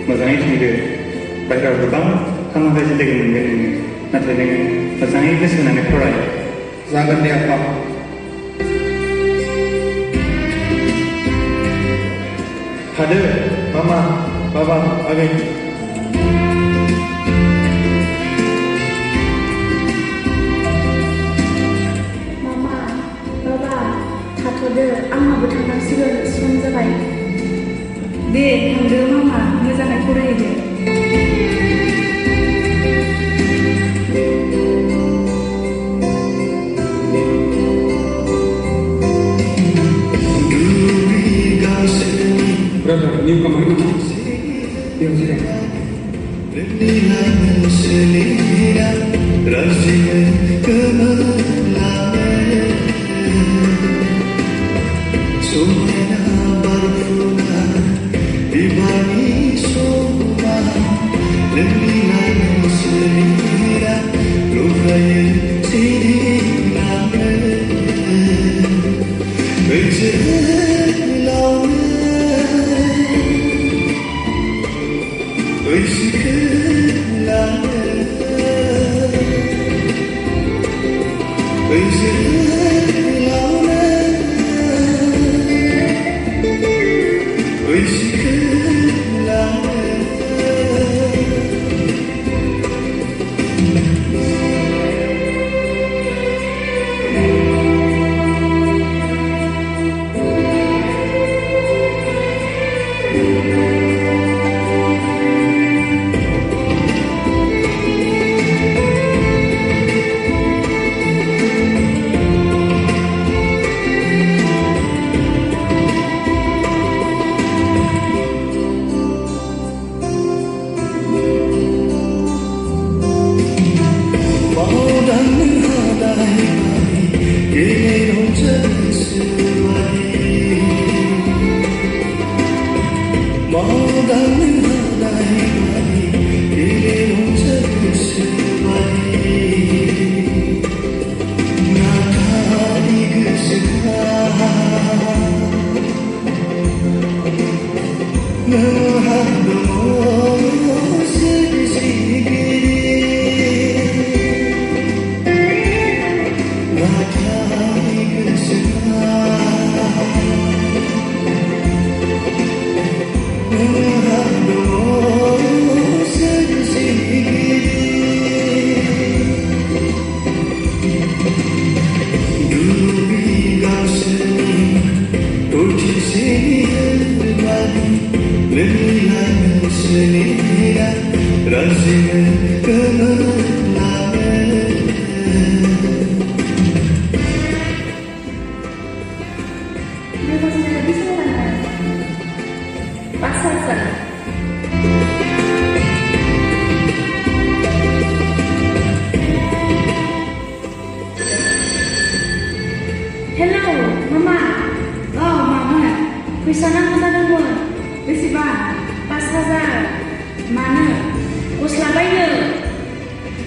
मोजाङै थांदो बाहेरायाव गोबां खामानिफोर लोगो मोनगोन नोङो नाथाय नोङो मोजाङै गोसो होनानै फराय जागोन दे आफा Father, Mama, Baba, again. Mama, Baba, थाथ'दो आंहाबो थांनांसिगोन सम जाबाय दे थांदो मामा मोजाङै फरायदो Brother, newcomer. Yang sedang. Hello, Mama. Oh, Mama. Kuisana जादोंमोन बेसेबां 5,000 मानो गस्ला बायनो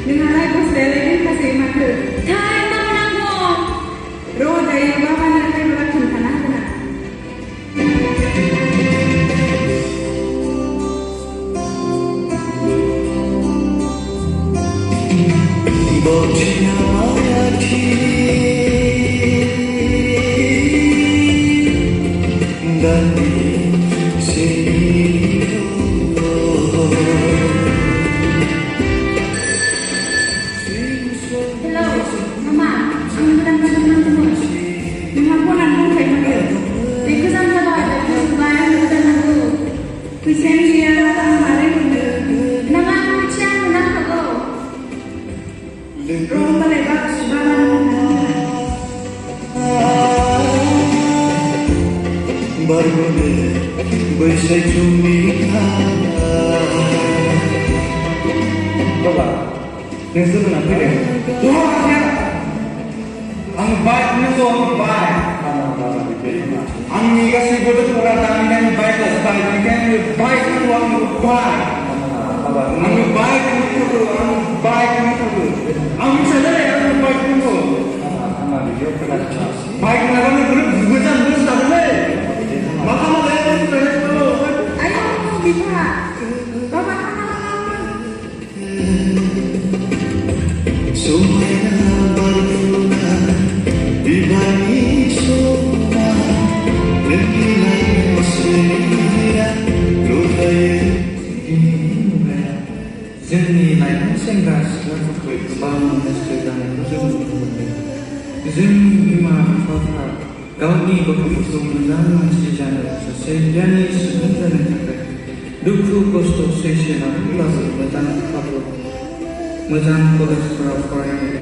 नोंहालाय गस्लायालाय दोनखासै माथो थाय मा नांगौ र' दायो बाबानो फैब्ला खोन्थाना होगोन Baba, neng sudah nanti deh. Wah, ya. Ang baik ni so ang baik. Ang kasih bodoh orang kami kan baik lah baik. Ni kan baik tu ang baik. Ang baik itu ang baik itu. Ang sadar ya ang baik itu. Baik na kami guru bukan guru tak boleh. Maka malah itu tu. Ayo, Bipa. जोंनि लाइमोन सेंग्रा सिख्लाफोरखौ गोबां नस्थ' जानायखौ जों नुनो मोनदों। जों बिमा बिफाफ्रा गावनि गथ'फोरखौ मोजां मानसि जानो, सासे गियानि सुबुं जानो थाखाय दुखु खस्थ' सैसोनानैब्लाबो मोजां खाबु, मोजां कलेजफोराव फरायनो